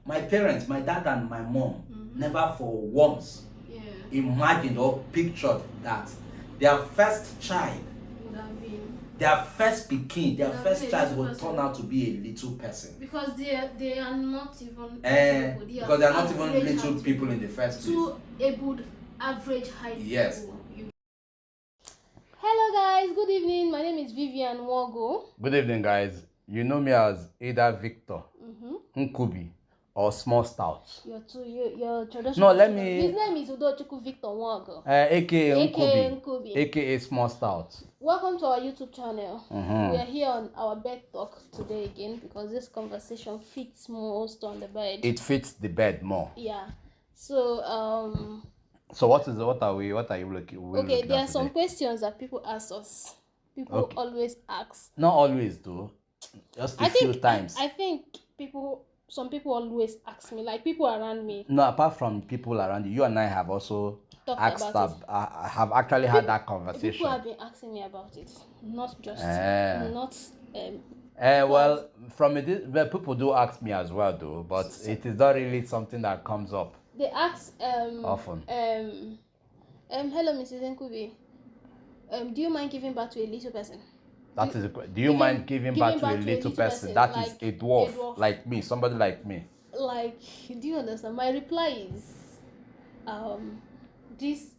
my parents, my dad and my mom, never for once imagined or pictured that their first child, would have been their first pikin, their first child will turn out to be a little person. because they are not even because they are not even little people in the first place. Two able average height Yes. people. Hello guys, good evening. My name is Vivian Wogo. Good evening, guys. You know me as either Victor, Nkubi, or Small Stout. Your traditional. No, let me. His name is Udochukwu Victor Wogo. AKA AKA Nkubi, AKA Small Stout. Welcome to our YouTube channel. We are here on our bed talk today again because this conversation fits most on the bed. It fits the bed more. Yeah. So So what are you looking? Okay, there are some questions that people ask us. People always ask. Not always though. Just a few times. I think some people always ask me, like people around me. No, apart from people around you, you and I have also asked that. I have actually had that conversation. People have been asking me about it, not just well, from it, well, people do ask me as well though, but it is not really something that comes up. They ask often. Hello, Mrs. Nkubi. Do you mind giving birth to a little person? Do you mind giving birth to a little person? That is a dwarf, like me, somebody like me. Like, do you understand? My reply is, this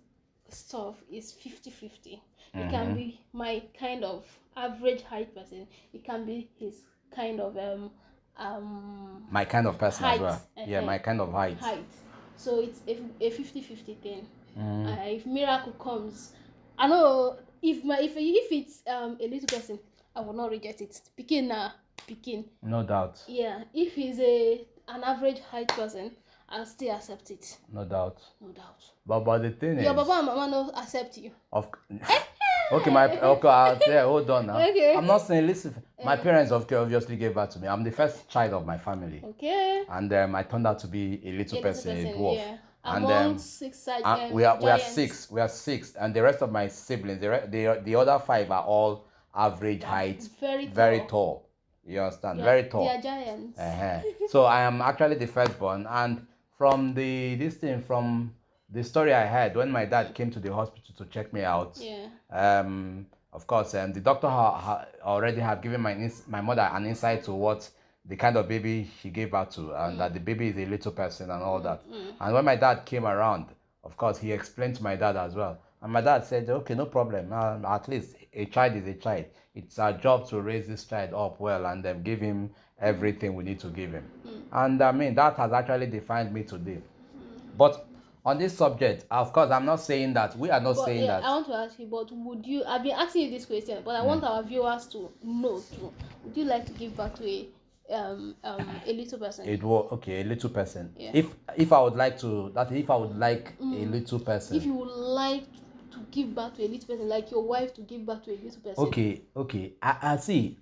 stuff is 50-50. It can be my kind of average height person. It can be his kind of my kind of person height, as well. Yeah, my kind of height. So it's a 50-50 thing. If miracle comes, I know if it's a little person, I will not reject it. Pikin. No doubt. Yeah. If he's an average height person, I'll still accept it. No doubt. But the thing is, your Baba and Mama no accept you. Okay, hold on now. Okay. I'm not saying, listen, my parents obviously gave birth to me. I'm the first child of my family. Okay. And I turned out to be a little person, a dwarf. Yeah. And six we are six. We are six, and the rest of my siblings, the other five are all average height, very tall. You understand? Very tall. They are giants. So I am actually the firstborn, and from the story I had when my dad came to the hospital to check me out. Yeah. Of course, the doctor already have given my mother an insight to what the kind of baby she gave birth to, and that the baby is a little person and all that. And when my dad came around, of course, he explained to my dad as well. And my dad said, okay, no problem. At least a child is a child. It's our job to raise this child up well and then give him everything we need to give him. And I mean, that has actually defined me today. But on this subject, of course, I'm not saying that. We are not saying that. I want to ask you, but I've been asking you this question, but I want our viewers to know too. Would you like to give birth to a little person? A little person. Yeah. If I would like to, if I would like a little person. If you would like to give birth to a little person, like your wife to give birth to a little person. Okay. I see.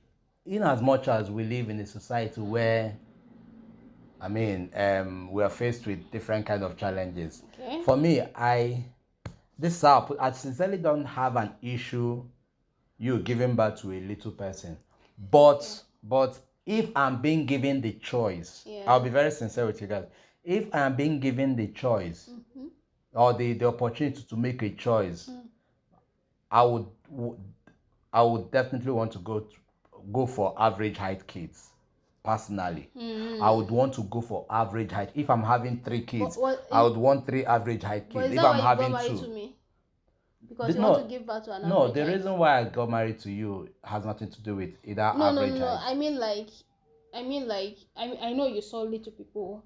In as much as we live in a society where, I mean, we are faced with different kind of challenges. Okay. For me, I sincerely don't have an issue you giving birth to a little person, but if I'm being given the choice, I'll be very sincere with you guys. If I'm being given the choice or the opportunity to make a choice, I would definitely want to go for average height kids. Personally, I would want to go for average height. If I'm having 3 kids, I would want 3 average height kids. If I'm having 2. Because you want to give birth to an average height. Reason why I got married to you has nothing to do with either average height. No. I mean like I know you saw little people.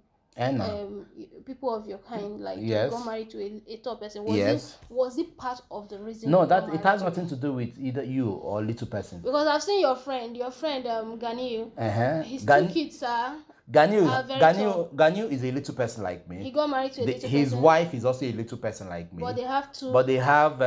People of your kind, like you got married to a tall person. Was it part of the reason? No, that it has nothing to do with either you or little person. Because I've seen your friend Ganiu. His 2 kids are Ganiu is a little person like me. He got married to a little person. His wife is also a little person like me. But they have 2. But they have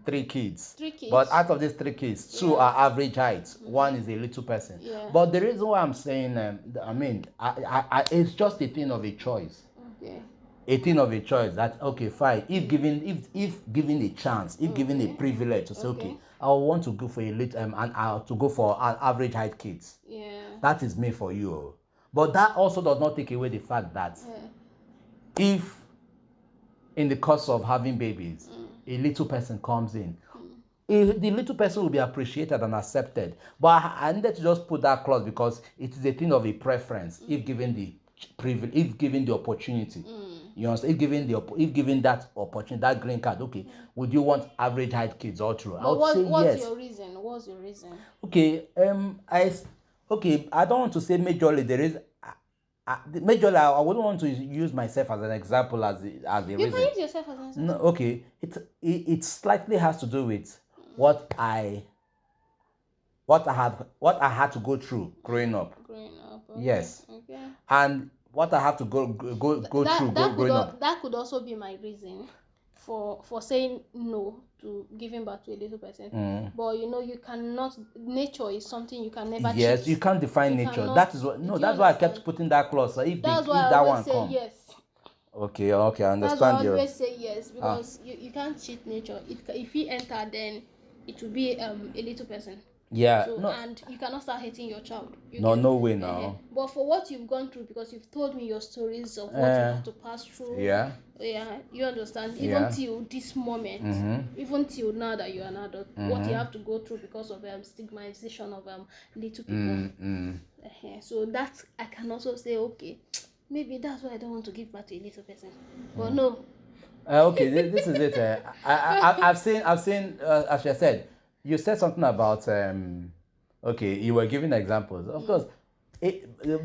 3 kids. 3 kids. But out of these 3 kids, 2 are average heights. 1 is a little person. Yeah. But the reason why I'm saying, I it's just a thing of a choice. Okay. A thing of a choice that fine. If given a chance, if given a privilege to say I want to go for a little to go for an average height kids. Yeah. That is me for you. But that also does not take away the fact that if in the course of having babies, a little person comes in, the little person will be appreciated and accepted. But I needed to just put that clause because it is a thing of a preference if given the privilege, if given the opportunity. You understand? If given that opportunity, that green card, okay, would you want average height kids all through? I would say what's yes. your reason? What's your reason? Okay, I don't want to say majorly there is. Majorly, I wouldn't want to use myself as an example as a You reason. can use yourself as an example. No, okay, it slightly has to do with what I had to go through growing up. Growing up. Okay. Yes. Okay. And what I have to go through growing up. That could also be my reason for saying no to giving birth to a little person. But you cannot. Nature is something you can never. Yes, cheat. you can't define You nature. cannot- That is what. No, that's why I kept putting that clause. So if That's why if I that always one say come. yes. Okay, I understand. That's why I always say yes because you can't cheat nature. If he enter, then it will be a little person. Yeah. So, No. and you cannot start hating your child. No way now. But for what you've gone through, because you've told me your stories of what you had to pass through. Yeah. Yeah, you understand. Even till this moment, even till now that you're an adult, what you have to go through because of stigmatization of little people. So that I can also say, okay, maybe that's why I don't want to give birth to a little person. But no. Okay, this is it. I've seen, as you said, you said something about, okay, you were giving examples. Of course,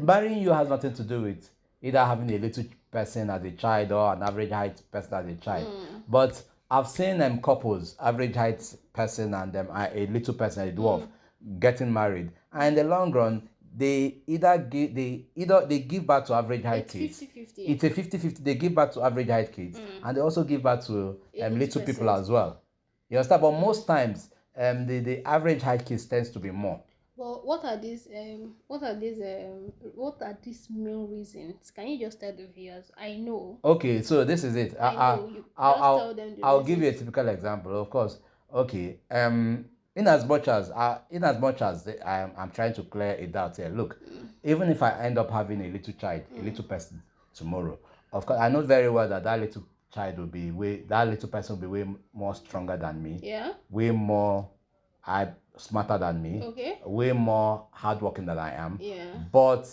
marrying you has nothing to do with either having a little person as a child or an average height person as a child. But I've seen couples, average height person and a little person, a dwarf, getting married. And in the long run, they give birth to average height kids. 50-50. It's a 50-50. They give birth to average height kids, and they also give birth to little people as well. You understand? But most times, the average height kids tends to be more. Well, what are these main reasons? Can you just tell the viewers? I know. Okay, so this is it. I'll give you a typical example. Of course. Okay. In as much as I'm trying to clear it out here. Look, even if I end up having a little child, a little person tomorrow, of course I know very well that little child will be that little person will be way more stronger than me. Yeah. Way more smarter than me. Okay. Way more hardworking than I am. Yeah. But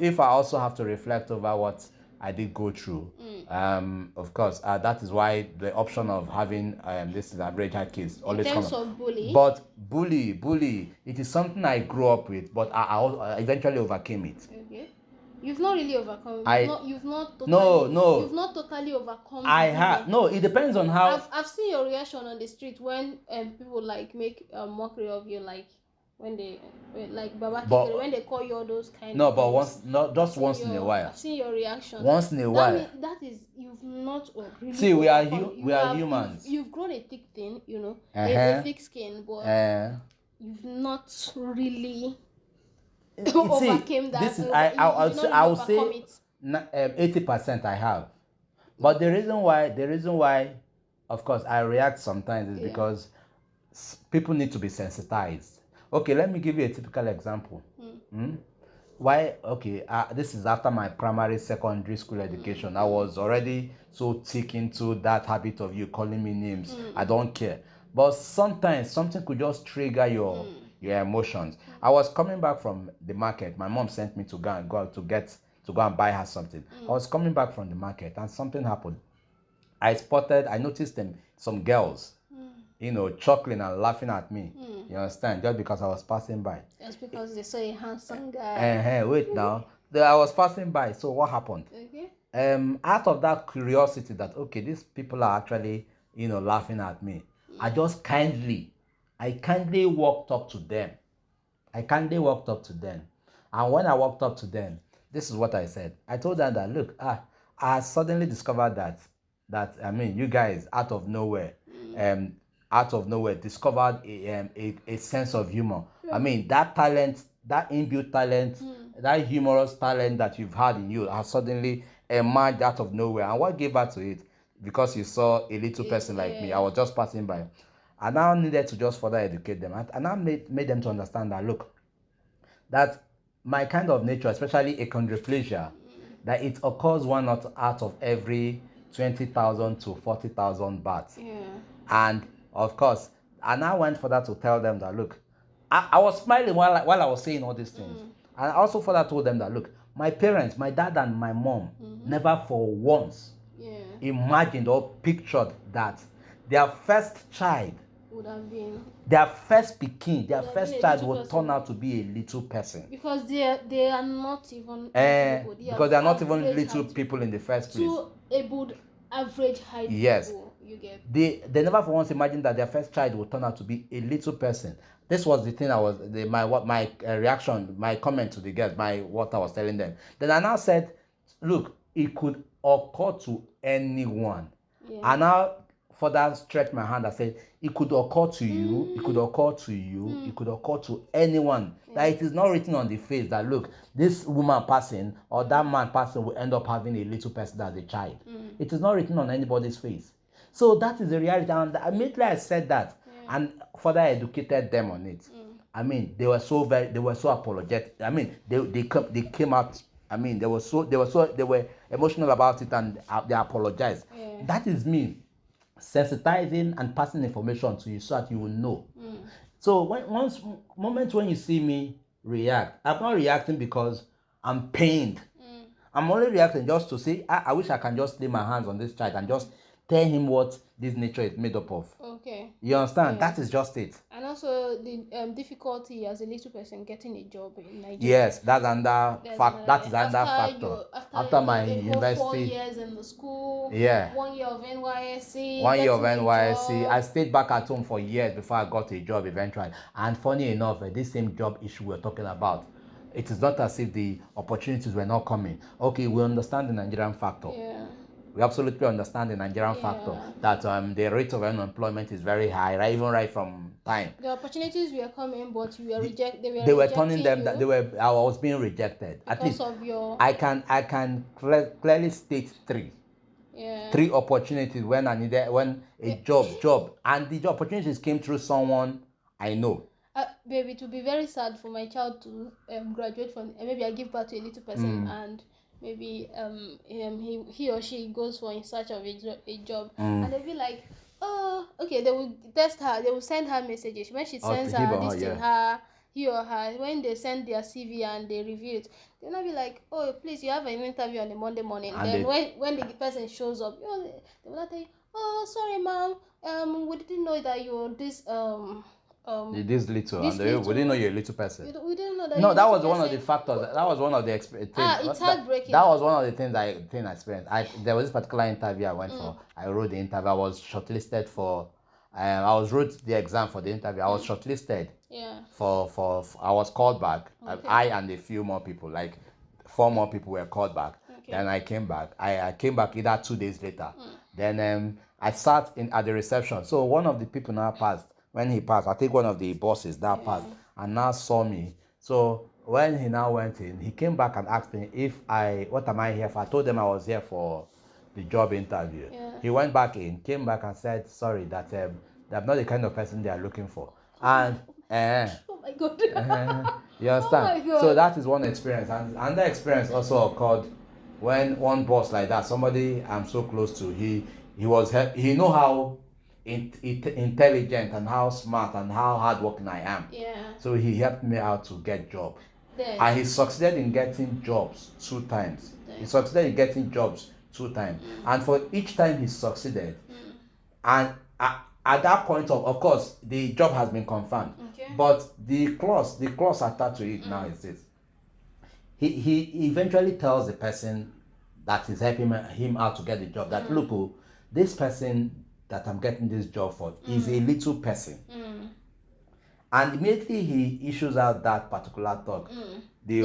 if I also have to reflect over what I did go through, of course, that is why the option of having this is average height kids always comes. In terms of bully. But bully, it is something I grew up with, but I eventually overcame it. Okay. You've not really overcome. You've not totally. No. You've not totally overcome. I have. No, it depends on how. I've seen your reaction on the street when people like make a mockery of you, like when they like Baba Kekere, when they call you all those kind. No, of but things. once in a while. I've seen your reaction. Once in a while. That is you've not really. See, we are humans. You've grown a thick thing, a thick skin, but you've not really. Overcame that. This is I would say 80% I have, but the reason why, of course, I react sometimes is because people need to be sensitized. Okay, let me give you a typical example. Why? Okay, this is after my primary, secondary school education. I was already so thick into that habit of you calling me names. I don't care, but sometimes something could just trigger your emotions. I was coming back from the market. My mom sent me to go and buy her something. I was coming back from the market and something happened. I noticed some girls, chuckling and laughing at me. You understand? Just because I was passing by. Just because they saw a handsome guy. Wait now. I was passing by. So what happened? Okay. Out of that curiosity that okay, these people are actually, laughing at me. I kindly walked up to them. And when I walked up to them, this is what I said. I told them that, look, I suddenly discovered that you guys out of nowhere discovered a sense of humor. That talent, that inbuilt talent, that humorous talent that you've had in you has suddenly emerged out of nowhere. And what gave birth to it? Because you saw a little person like me. I was just passing by. I now needed to just further educate them. And I made them to understand that, look, that my kind of nature, especially achondroplasia, that it occurs one not out of every 20,000 to 40,000 births. Yeah. And of course, and I went further to tell them that look, I was smiling while I was saying all these things. And I also further told them that look, my parents, my dad and my mom, never for once imagined or pictured that their first child would have been their first pikin, their Would have first been a child little will person. turn out to be a little person. because they are not even Because they are not even little height, people in the first place. two able average height Yes. people, you get. They never for once imagined that their first child would turn out to be a little person. This was the thing my reaction, my comment to the girls, what I was telling them. Then I now said, look, it could occur to anyone. Yeah. I now further stretched my hand. I said, it could occur to you, it could occur to you, it could occur to anyone. That it is not written on the face that look, this woman passing or that man passing will end up having a little person as a child. It is not written on anybody's face. So that is the reality. And immediately I said that and further educated them on it. I mean, they were so apologetic. I mean, they came out. I mean, they were emotional about it and they apologized. Yeah. That is me sensitizing and passing information to you so that you will know. So moment when you see me react, I'm not reacting because I'm pained. I'm only reacting just to say, I wish I can just lay my hands on this child and just tell him what this nature is made up of. Okay. You understand? Yeah. That is just it. And also the difficulty as a little person getting a job in Nigeria. Yes, that's another fact. That is another factor. After my a whole university, 4 years in the school. Yeah. 1 year of NYSC. 1 year of getting a NYSC. job. I stayed back at home for years before I got a job eventually. And funny enough, this same job issue we're talking about, it is not as if the opportunities were not coming. Okay, we understand the Nigerian factor. Yeah. We absolutely understand the Nigerian factor that the rate of unemployment is very high, right? Even right from time. The opportunities were coming, but you were rejected. They were turning them. I was being rejected. Because at least of your. I can clearly state three. Yeah. Three opportunities when I needed job and the opportunities came through someone I know. Baby, it would be very sad for my child to graduate from maybe I give birth to a little person and maybe he or she goes for in search of a job and they'll be like, oh, okay, they will test her, they will send her messages when she sends he or her, when they send their CV and they review it, they'll not be like, oh, please, you have an interview on a Monday morning. And then when the person shows up, they will not tell you, oh, sorry, ma'am, we didn't know that you're this this little, and we didn't know you're a little person. We didn't know that. No, that was one of the factors. That was one of the things. It's heartbreaking. That was one of the things I experienced. There was this particular interview I went for. I wrote the interview. I was shortlisted for. I wrote the exam for the interview. I was shortlisted. Yeah. For I was called back. Okay. I and a few more people, like 4 more people, were called back. Okay. Then I came back. I came back either 2 days later. Then I sat at the reception. So one of the people now passed. When he passed, I think one of the bosses that passed and now saw me. So when he now went in, he came back and asked me what am I here for? I told them I was here for the job interview. Yeah. He went back in, came back and said, sorry, that I'm not the kind of person they are looking for. And oh my God. you understand? Oh my God. So that is one experience. And another experience also occurred when one boss like that, somebody I'm so close to, he know how intelligent and how smart and how hardworking I am. Yeah. So he helped me out to get job. And he succeeded in getting jobs 2 times. He succeeded in getting jobs 2 times. And for each time he succeeded, and at that point of course, the job has been confirmed. Okay. But the clause attached to it now is this. He eventually tells the person that is helping him out to get the job that look, this person that I'm getting this job for is a little person. And immediately he issues out that particular talk. The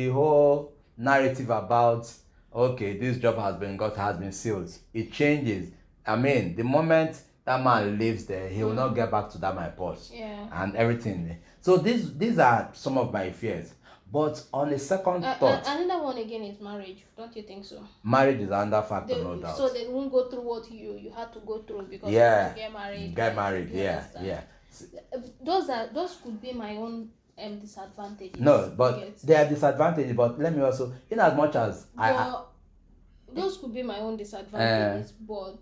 whole narrative about okay, this job has been sealed. It changes. I mean, the moment that man leaves there, he will not get back to that my boss. Yeah. And everything. So these are some of my fears. But on the second thought, another one again is marriage. Don't you think so? Marriage is another factor, no doubt. So they won't go through what you had to go through because you want to get married. Get married, yeah. Those could be my own disadvantages. No, but there are disadvantages. But let me also, in as much as those could be my own disadvantages, but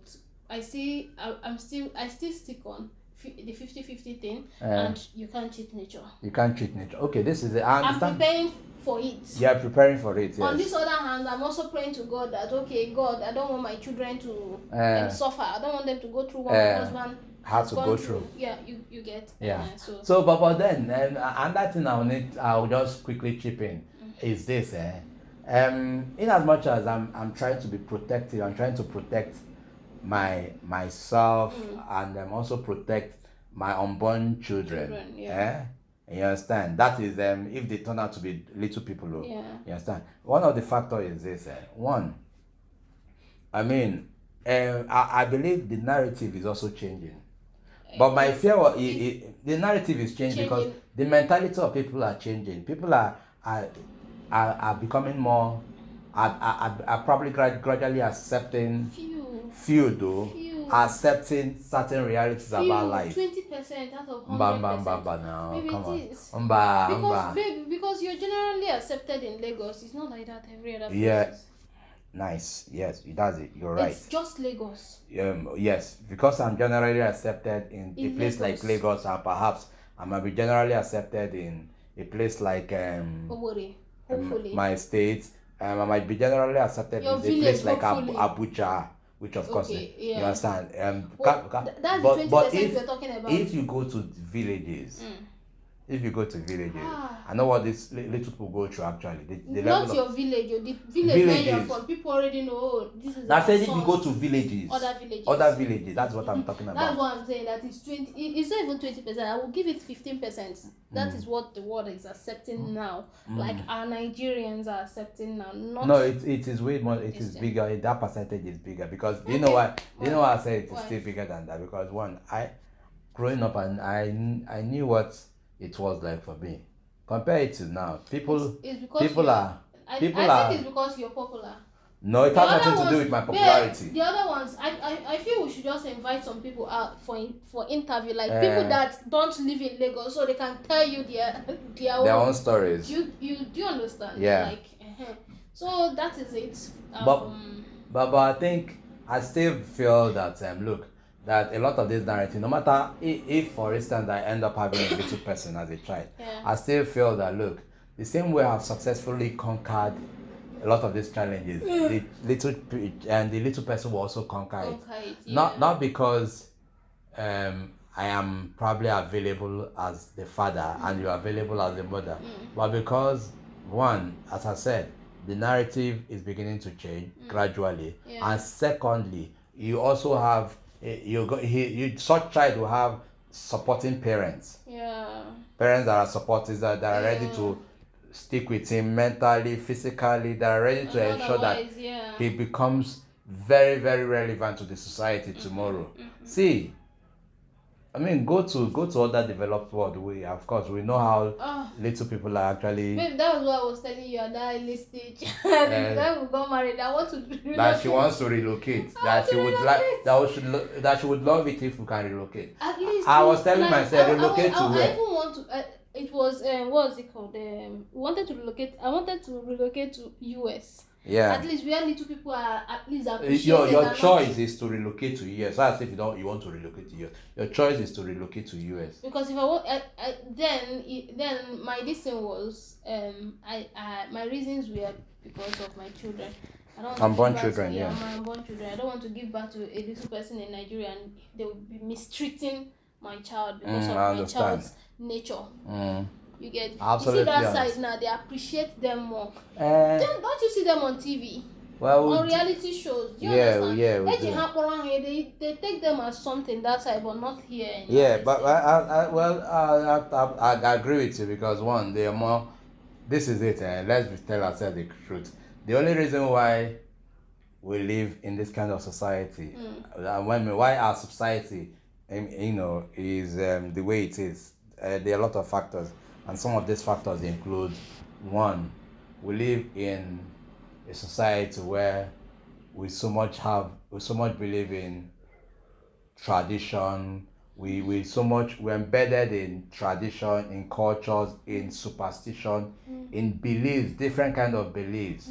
I still stick on the 50-50 thing, and you can't cheat nature. You can't cheat nature. Okay, this is it. I understand. I'm preparing for it. You are preparing for it, yes. On this other hand, I'm also praying to God that, okay, God, I don't want my children to suffer. I don't want them to go through what my husband had to go through. Yeah, you get. Yeah. So, but then, another thing I'll just quickly chip in is this. In as much as I'm trying to be protective, I'm trying to protect myself and also protect my unborn children. Yeah. You understand? That is if they turn out to be little people. You understand? One of the factors is this. One, I mean, I believe the narrative is also changing. But my fear was the narrative is changing because the mentality of people are changing. People are becoming more, are probably gradually accepting, accepting certain realities about life. 20% out of 100%. Now, maybe come on. It is. Because you're generally accepted in Lagos. It's not like that every other place. Yeah. Nice. Yes, that's it. You're right. It's just Lagos. Yes, because I'm generally accepted in a place like Lagos, and perhaps I might be generally accepted in a place like Hopefully. My state. I might be generally accepted in a place like Abuja, which of course you understand. That's the 20% we're talking about. If you go to villages. If you go to villages, I know what these little people go through actually. Not your village, the village where you're from. People already know this is. I said if you go to villages, other villages. That's what I'm talking about. That's what I'm saying. That is 20. It's not even 20%. I will give it 15%. That is what the world is accepting now. Like our Nigerians are accepting now. No, it is way more. It is bigger. That percentage is bigger because do you know why? Do you know why I say it is still bigger than that? Because one, growing up and I knew what it was like for me. Compare it to now. I think it's because you're popular. No, it has nothing to do with my popularity. The other ones, I feel we should just invite some people out for interview, like people that don't live in Lagos, so they can tell you their own stories. Do you understand? Yeah. So that is it. But I think I still feel that look, that a lot of this narrative, no matter if for instance I end up having a little person as a child, I still feel that look, the same way I've successfully conquered a lot of these challenges, the little person will also conquer it. Not because I am probably available as the father and you're available as the mother, but because one, as I said, the narrative is beginning to change gradually, and secondly, you also have such child will have supporting parents. Parents that are supportive, that are ready to stick with him mentally, physically, that are ready to ensure that he becomes very, very relevant to the society tomorrow. See, I mean, go to other developed world. We know how little people are actually. Maybe that was what I was telling you at that early stage. Then we got married. I want to relocate. That she wants to relocate. That she would like. That she would love it if we can relocate. At least I was telling myself relocate to where. I even want to. It was what was it called? Wanted to relocate. I wanted to relocate to US. Yeah. At least where little people are at least appreciated. Your choice is to relocate to US. That's if you want to relocate to US. Your choice is to relocate to US. Because if I want, then my decision was my reasons were because of my children. I don't want unborn children. My unborn children. I don't want to give birth to a little person in Nigeria and they will be mistreating my child because of my child's nature. You get. Absolutely. You see that side now, they appreciate them more. Don't you see them on TV? Well, on reality shows. Do you understand? They take them as something that side, but not here. But I agree with you because one, they are more. This is it. Let's tell ourselves the truth. The only reason why we live in this kind of society, why our society, is the way it is. There are a lot of factors. And some of these factors include, one, we live in a society where we so much believe in tradition, we're embedded in tradition, in cultures, in superstition, in beliefs, different kind of beliefs.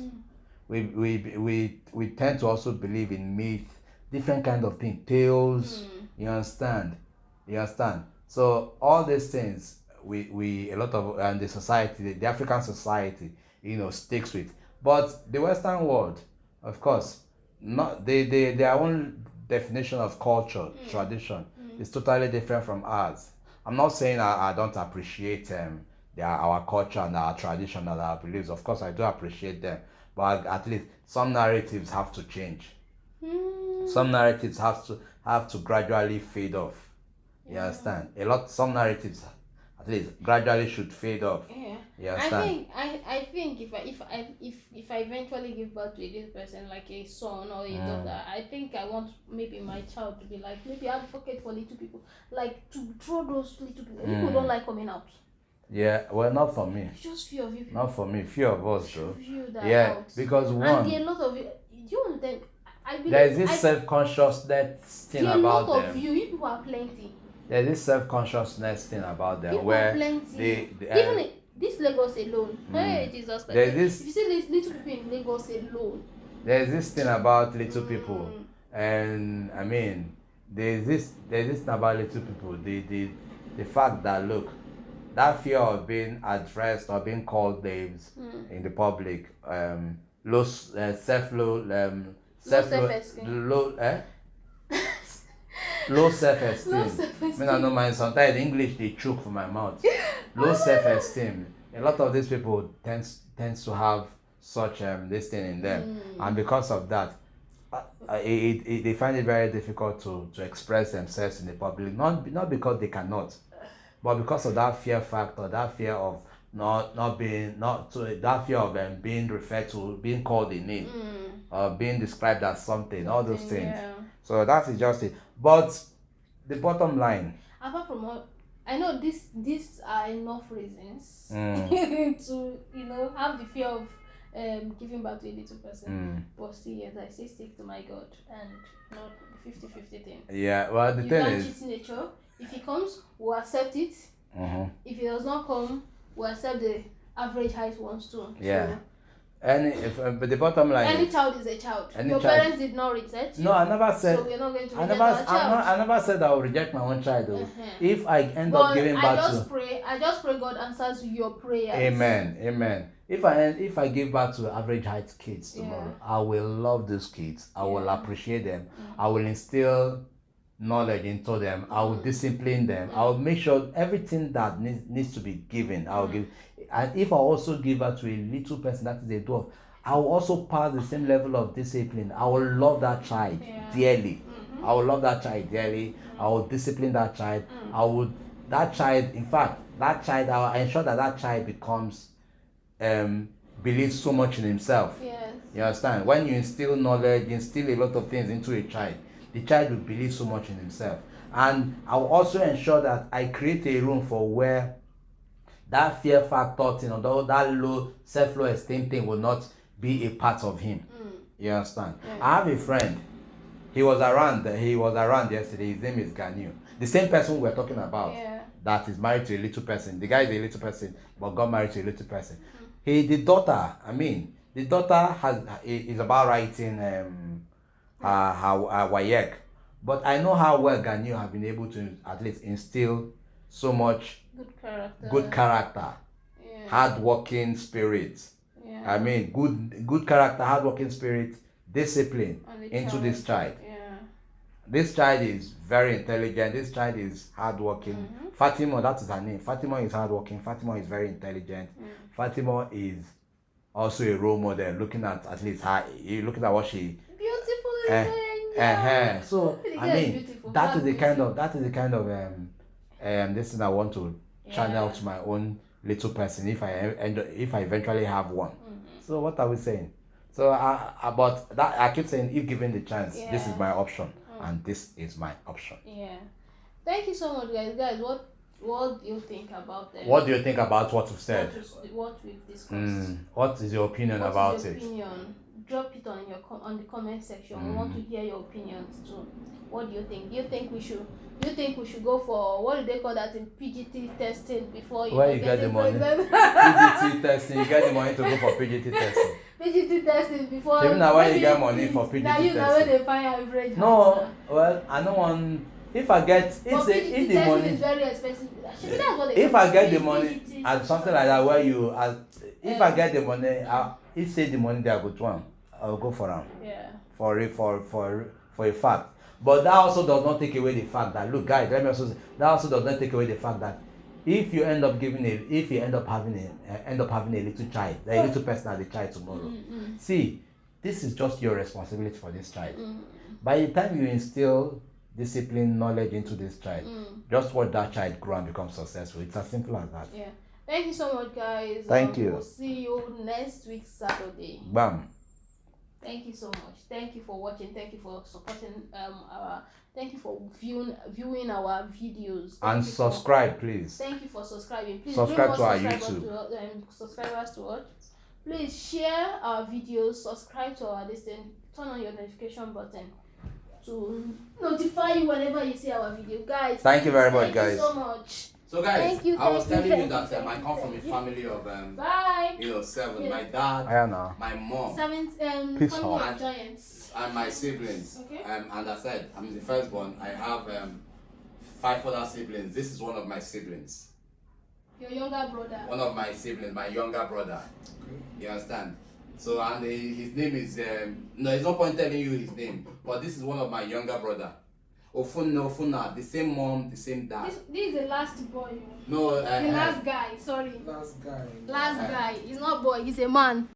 We tend to also believe in myth, different kind of things, tales. You understand? So all these things we a lot of, and the society, the African society, sticks with. But the Western world, of course, not their own definition of culture, tradition is totally different from ours. I'm not saying I don't appreciate our culture and our tradition and our beliefs. Of course, I do appreciate them, but at least some narratives have to change. Some narratives have to gradually fade off. You understand? Some narratives at least gradually should fade off. Yeah. You understand? I think if I eventually give birth to a little person, like a son or a daughter, I think I want maybe my child to be like, maybe advocate for little people, like to draw those little people. People don't like coming out. Yeah, well, not for me. It's just few of you people. Not for me. Few of us, though. Few that Yeah, out. because And one, there are a lot of you. Do you want to tell? I believe there's this self-consciousness thing there are a about lot them. of you people are plenty. There's this self-consciousness thing about them People where are plenty. they Even this Lagos alone. Hey, Jesus Christ. There's this- If you see little people in Lagos alone. there's this thing about little people, and I mean, there's this thing about little people. The fact that, look, that fear of being addressed or being called names in the public, low self-esteem. low self-esteem. Low self-esteem. I don't mind, sometimes English they choke for my mouth. Low self-esteem. A lot of these people tends to have such this thing in them, and because of that, they find it very difficult to express themselves in the public. Not because they cannot, but because of that fear factor, that fear of that fear of being referred to, being called a name, being described as something, all those things. Yeah. So that is just it. But the bottom line, Apart from all, I know these are enough reasons to have the fear of giving birth to a little person. But still, yes, I still stick to my God and not the 50-50 thing. yeah. Well, the You thing can't is, cheat nature. If he comes, we'll accept it. If he does not come, we'll accept the average height ones too. Yeah. So, but the bottom line any is, child is a child. Any Your child- parents did not reject you. no, I never said. So we're not going to reject our child. I never said I will reject my own child. Though. If I end up But giving I birth just pray God answers your prayers. Amen. If I give birth to average height kids tomorrow, I will love those kids. I will appreciate them. I will instill knowledge into them. I will discipline them. I will make sure everything that needs to be given, I will give. And if I also give birth to a little person that is a dwarf, I will also pass the same level of discipline. I will love that child dearly. I will love that child dearly. I will discipline that child. In fact, that child, I will ensure that child becomes believes so much in himself. Yes. You understand? When you instill knowledge, instill a lot of things into a child, the child will believe so much in himself. And I will also ensure that I create a room for where that fear factor thing, or that low self-low esteem thing will not be a part of him. You understand? I have a friend. He was around yesterday. His name is Ganyu. The same person we're talking about that is married to a little person. The guy is a little person, but got married to a little person. The daughter is about writing her WAEC. But I know how well Ganyu have been able to at least instill so much good character, hard-working spirit. I mean, good character, hard-working spirit, discipline into this child. This child is very intelligent. This child is hardworking. Fatima, that is her name. Fatima is hardworking. Fatima is very intelligent. Fatima is also a role model. Looking at least her, looking at what she. Beautiful. So I mean, that is the kind of this thing I want to channel to my own little person if I eventually have one. So what are we saying? So about that, I keep saying, if given the chance, this is my option, and this is my option. Yeah. Thank you so much, guys. What do you think about them? What do you think about what we've said? What we've discussed? What is your opinion about it? drop it on the comment section. We want to hear your opinions too. What do you think? Do you think we should go for, what do they call that, in PGT testing before where you get the money? pregnant? PGT testing. You get the money to go for PGT testing. PGT testing before. Even now, when you get money for PGT now you know testing. when they find average. No, well, I don't want. If I get, if but the money is very expensive. Actually, that's what they if call I get it. the money and something like that, where you if I get the money, if say the money they are good one, I'll go for them. Yeah. For a fact. But that also does not take away the fact that, look, guys, let me also say, that also does not take away the fact that if you end up having a little child, a little person as a child tomorrow, see, this is just your responsibility for this child. By the time you instill discipline, knowledge into this child, just watch that child grow and become successful. It's as simple as that. Yeah. Thank you so much, guys. Thank you. We'll see you next week Saturday. Bam. Thank you so much. Thank you for watching. Thank you for supporting thank you for viewing our videos. And subscribe, please. Thank you for subscribing. Please subscribe to our YouTube. Subscribers to us. Please share our videos, subscribe to our listing, turn on your notification button to notify you whenever you see our video, guys. Thank you very much, guys. Guys. Thank you so much. So guys, I was telling you that I come from a you. family of Bye. 7. Yeah. My dad, my mom, 7 Peace family out. of giants. and my siblings. Okay. And I said, I'm the firstborn. I have 5 other siblings. This is one of my siblings. Your younger brother. One of my siblings, my younger brother. You understand? So, and his name is no, it's no point telling you his name, but this is one of my younger brother. Ofuna, the same mom, the same dad. This is the last boy. No, the last guy. Sorry. Last guy. Last guy. He's not boy. He's a man.